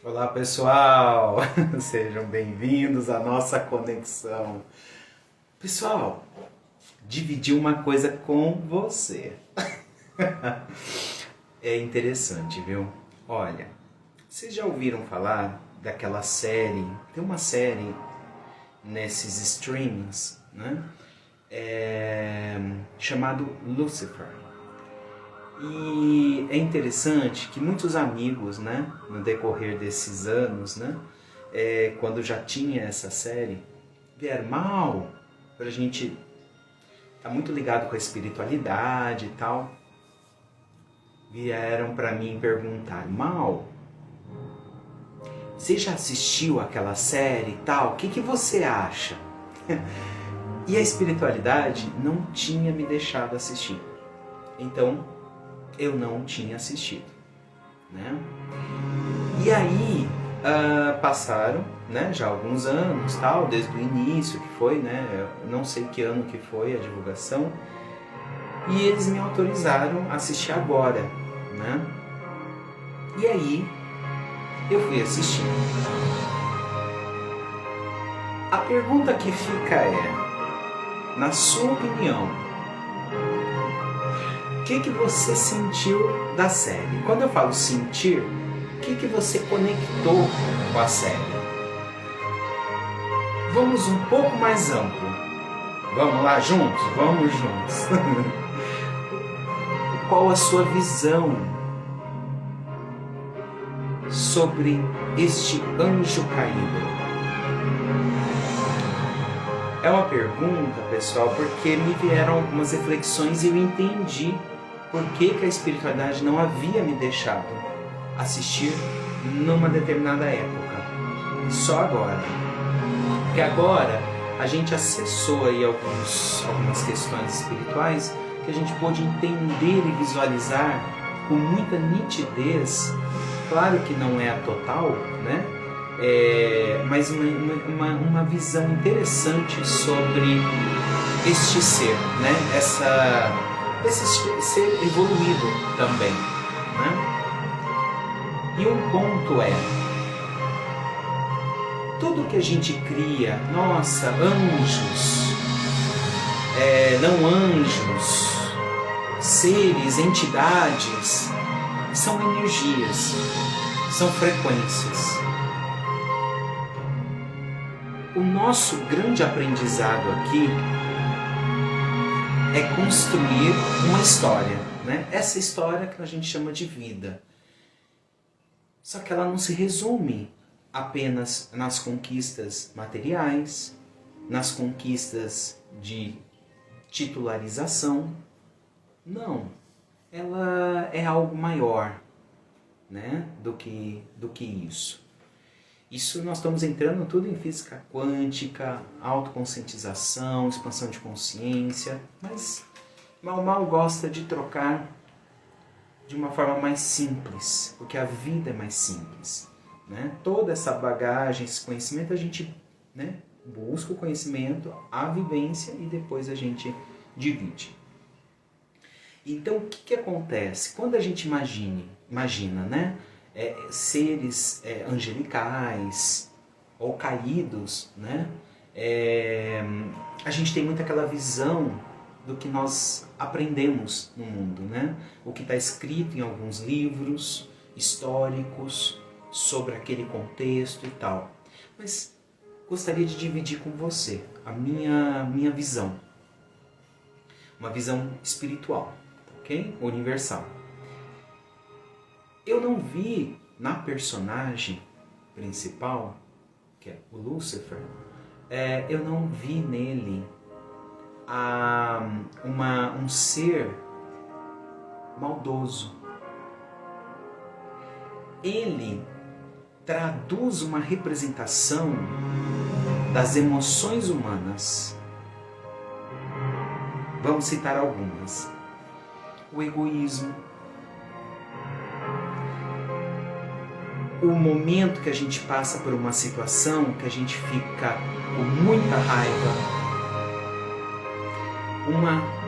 Olá pessoal, sejam bem-vindos à nossa conexão. Pessoal, dividir uma coisa com você. É interessante, viu? Olha, vocês já ouviram falar daquela série? Tem uma série nesses streamings, né? Chamado Lucifer. E é interessante que muitos amigos, né, no decorrer desses anos, né, quando já tinha essa série, vieram mal, pra gente tá muito ligado com a espiritualidade e tal, vieram pra mim perguntar: Mal, você já assistiu aquela série e tal? O que você acha? E a espiritualidade não tinha me deixado assistir. Então, eu não tinha assistido, né? E aí passaram, né, já alguns anos, tal, desde o início que foi, né? Eu não sei que ano que foi a divulgação, e eles me autorizaram a assistir agora, né? E aí eu fui assistir. A pergunta que fica é, na sua opinião, o que você sentiu da série? Quando eu falo sentir, o que você conectou com a série? Vamos um pouco mais amplo. Vamos lá juntos? Vamos juntos. Qual a sua visão sobre este anjo caído? É uma pergunta, pessoal, porque me vieram algumas reflexões e eu entendi por que a espiritualidade não havia me deixado assistir numa determinada época. Só agora. Porque agora a gente acessou aí algumas questões espirituais que a gente pôde entender e visualizar com muita nitidez. Claro que não é a total, né? Mas uma visão interessante sobre este ser, né? Esse ser evoluído também, né? E um ponto é, tudo que a gente cria, nossa, anjos, não anjos, seres, entidades, são energias, são frequências. O nosso grande aprendizado aqui é construir uma história, né? Essa história que a gente chama de vida. Só que ela não se resume apenas nas conquistas materiais, nas conquistas de titularização. Não, ela é algo maior, né, do que isso. Isso nós estamos entrando tudo em física quântica, autoconscientização, expansão de consciência, mas Mal gosta de trocar de uma forma mais simples, porque a vida é mais simples, né? Toda essa bagagem, esse conhecimento, a gente, né, busca o conhecimento, a vivência e depois a gente divide. Então, o que acontece? Quando a gente imagina, né? Seres angelicais ou caídos, né? A gente tem muito aquela visão do que nós aprendemos no mundo, né? O que está escrito em alguns livros históricos sobre aquele contexto e tal. Mas gostaria de dividir com você a minha visão. Uma visão espiritual, ok? Universal. Eu não vi na personagem principal, que é o Lucifer, eu não vi nele um ser maldoso. Ele traduz uma representação das emoções humanas. Vamos citar algumas. O egoísmo, o momento que a gente passa por uma situação que a gente fica com muita raiva,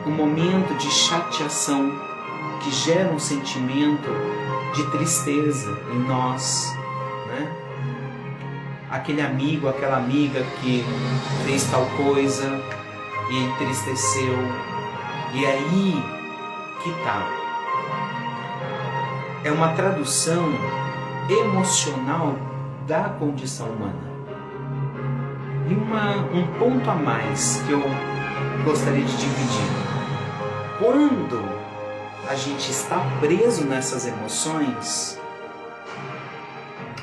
um momento de chateação que gera um sentimento de tristeza em nós, né? aquele amigo, aquela amiga que fez tal coisa e entristeceu. E aí que tá. É uma tradução emocional da condição humana. E um ponto a mais que eu gostaria de dividir. Quando a gente está preso nessas emoções,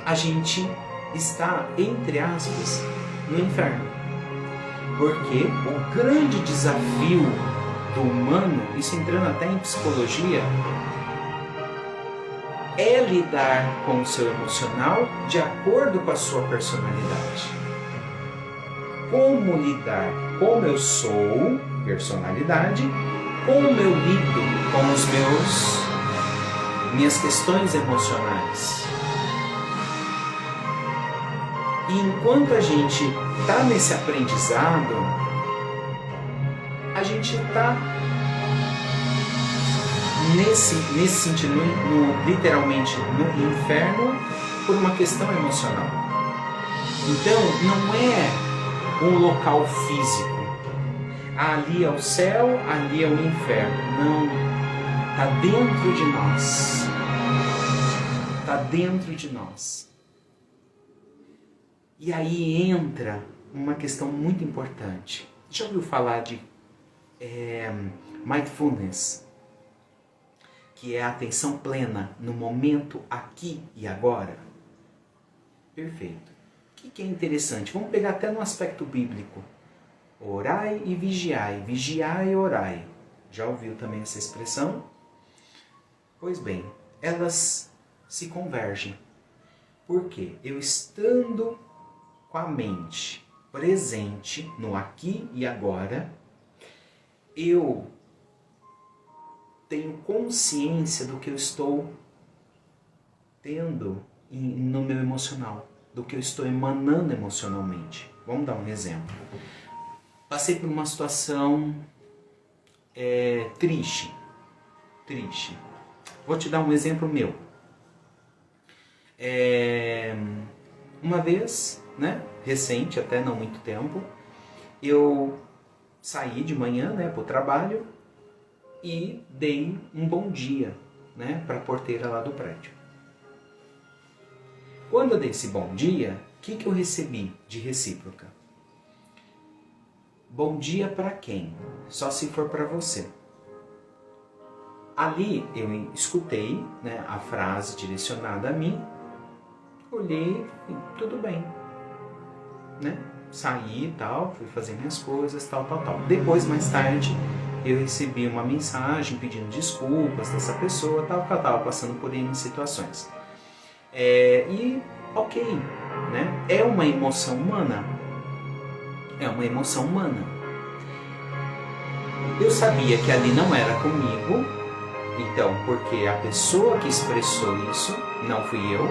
a gente está, entre aspas, no inferno. Porque o grande desafio do humano, isso entrando até em psicologia, é lidar com o seu emocional de acordo com a sua personalidade. Como lidar? Como eu sou, personalidade, como eu lido com os minhas questões emocionais. E enquanto a gente está nesse aprendizado, a gente está nesse sentido, literalmente no inferno, por uma questão emocional. Então, não é um local físico. Ali é o céu, ali é o inferno. Não. Está dentro de nós. Está dentro de nós. E aí entra uma questão muito importante. Já ouviu falar de mindfulness? Que é a atenção plena no momento aqui e agora? Perfeito. O que é interessante? Vamos pegar até no aspecto bíblico. Orai e vigiai. Vigiai e orai. Já ouviu também essa expressão? Pois bem, elas se convergem. Por quê? Eu estando com a mente presente no aqui e agora, eu tenho consciência do que eu estou tendo no meu emocional, do que eu estou emanando emocionalmente. Vamos dar um exemplo. Passei por uma situação triste. Vou te dar um exemplo meu. Uma vez, né, recente, até não muito tempo, eu saí de manhã, né, para o trabalho e dei um bom dia, né, para a porteira lá do prédio. Quando eu dei esse bom dia, o que eu recebi de recíproca? Bom dia para quem? Só se for para você. Ali eu escutei, né, a frase direcionada a mim, olhei e tudo bem, né? Saí e tal, fui fazer minhas coisas, tal. Depois, mais tarde, eu recebi uma mensagem pedindo desculpas dessa pessoa, tal, que ela estava passando por N situações. E ok, né? É uma emoção humana. É uma emoção humana. Eu sabia que ali não era comigo, então, porque a pessoa que expressou isso não fui eu.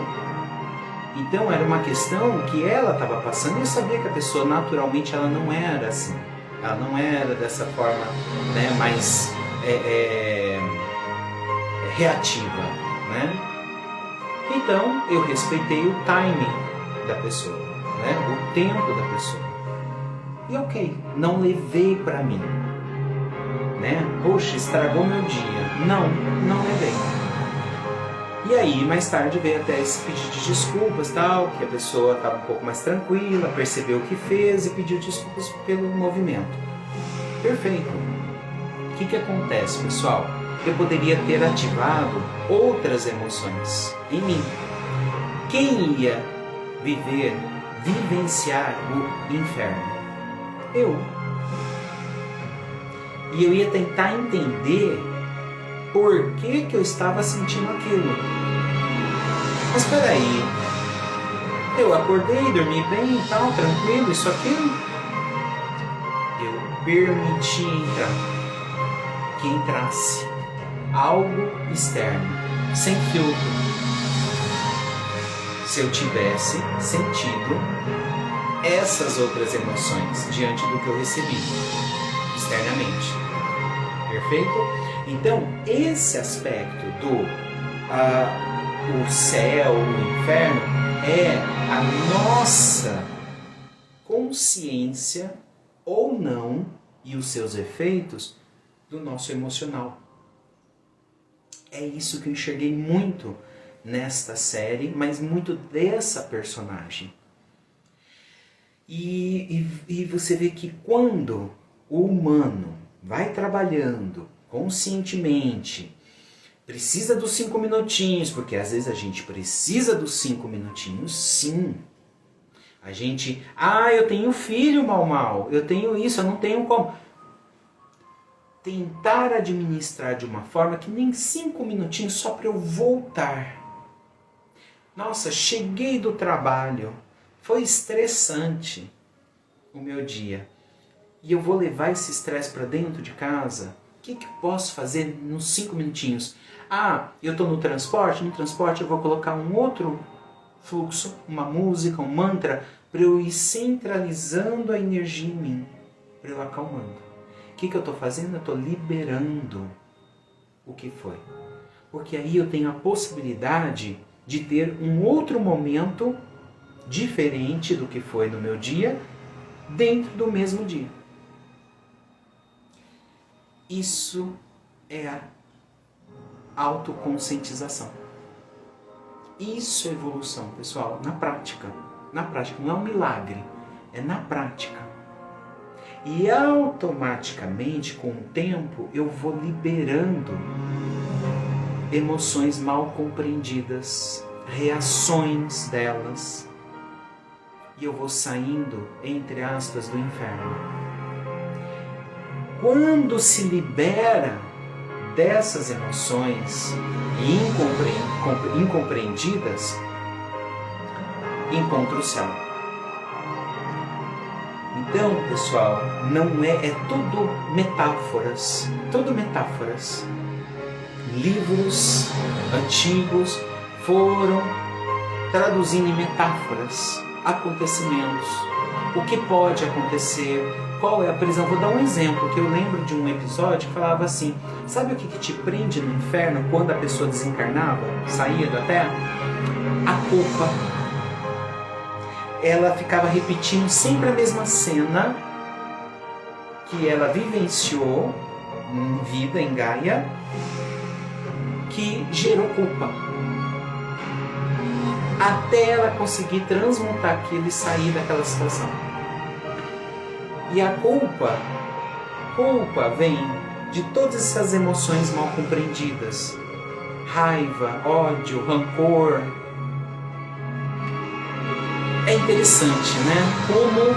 Então era uma questão que ela estava passando e eu sabia que a pessoa naturalmente ela não era assim. Ela não era dessa forma, né, mais reativa, né? Então eu respeitei o timing da pessoa, né, o tempo da pessoa. E ok, não levei para mim, né? Poxa, estragou meu dia. Não levei. E aí, mais tarde, veio até esse pedido de desculpas, tal, que a pessoa estava um pouco mais tranquila, percebeu o que fez e pediu desculpas pelo movimento. Perfeito. O que acontece, pessoal? Eu poderia ter ativado outras emoções em mim. Quem ia vivenciar o inferno? Eu. E eu ia tentar entender por que eu estava sentindo aquilo. Mas peraí, eu acordei, dormi bem e tal, tranquilo, isso aquilo. Eu permiti que entrasse algo externo, sem filtro. Se eu tivesse sentido essas outras emoções diante do que eu recebi externamente. Perfeito? Então, esse aspecto do o céu, o inferno, é a nossa consciência ou não e os seus efeitos do nosso emocional. É isso que eu enxerguei muito nesta série, mas muito dessa personagem. E você vê que quando o humano vai trabalhando conscientemente, precisa dos 5 minutinhos, porque às vezes a gente precisa dos 5 minutinhos, sim. A gente, eu tenho filho, mal, eu tenho isso, eu não tenho como. Tentar administrar de uma forma que nem 5 minutinhos só para eu voltar. Nossa, cheguei do trabalho, foi estressante o meu dia. E eu vou levar esse estresse para dentro de casa? O que eu posso fazer nos 5 minutinhos? Eu estou no transporte eu vou colocar um outro fluxo, uma música, um mantra, para eu ir centralizando a energia em mim, para eu acalmando. O que eu estou fazendo? Eu estou liberando o que foi. Porque aí eu tenho a possibilidade de ter um outro momento diferente do que foi no meu dia, dentro do mesmo dia. Isso é a autoconscientização. Isso é evolução, pessoal, na prática. Na prática, não é um milagre, é na prática. E automaticamente, com o tempo, eu vou liberando emoções mal compreendidas, reações delas. E eu vou saindo, entre aspas, do inferno. Quando se libera dessas emoções incompreendidas, encontra o céu. Então, pessoal, não é tudo metáforas. Tudo metáforas. Livros antigos foram traduzindo em metáforas acontecimentos. O que pode acontecer? Qual é a prisão? Vou dar um exemplo, que eu lembro de um episódio que falava assim, sabe o que te prende no inferno quando a pessoa desencarnava, saía da Terra? A culpa. Ela ficava repetindo sempre a mesma cena que ela vivenciou em vida, em Gaia, que gerou culpa. Até ela conseguir transmutar aquilo e sair daquela situação. E a culpa vem de todas essas emoções mal compreendidas. Raiva, ódio, rancor. É interessante, né? Como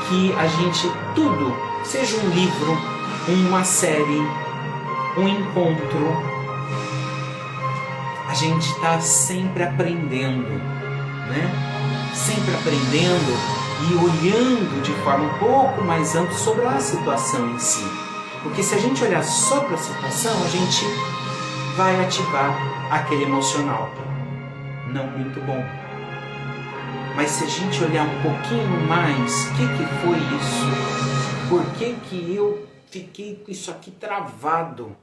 que a gente, tudo, seja um livro, uma série, um encontro, a gente está sempre aprendendo, né? Sempre aprendendo e olhando de forma um pouco mais ampla sobre a situação em si. Porque se a gente olhar só para a situação, a gente vai ativar aquele emocional não muito bom. Mas se a gente olhar um pouquinho mais, o que foi isso? Por que eu fiquei com isso aqui travado?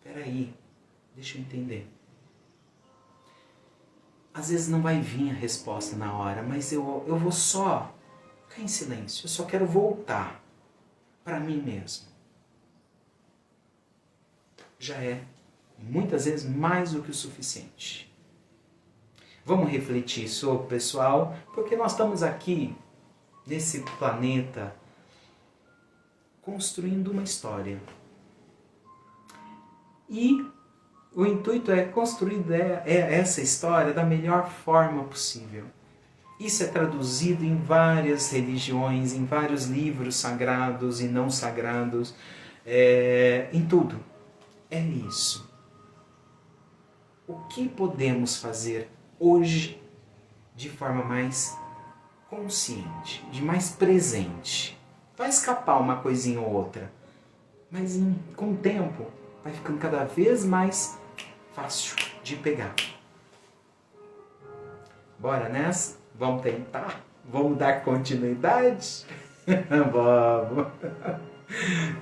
Peraí, deixa eu entender. Às vezes não vai vir a resposta na hora, mas eu vou só ficar em silêncio. Eu só quero voltar para mim mesmo. Já é, muitas vezes, mais do que o suficiente. Vamos refletir sobre, pessoal, porque nós estamos aqui, nesse planeta, construindo uma história. E o intuito é construir essa história da melhor forma possível. Isso é traduzido em várias religiões, em vários livros sagrados e não sagrados, em tudo. É isso. O que podemos fazer hoje de forma mais consciente, de mais presente? Vai escapar uma coisinha ou outra, mas com o tempo vai ficando cada vez mais fácil de pegar. Bora nessa? Vamos tentar? Vamos dar continuidade? Vamos!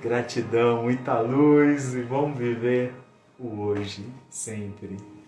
Gratidão, muita luz e vamos viver o hoje sempre.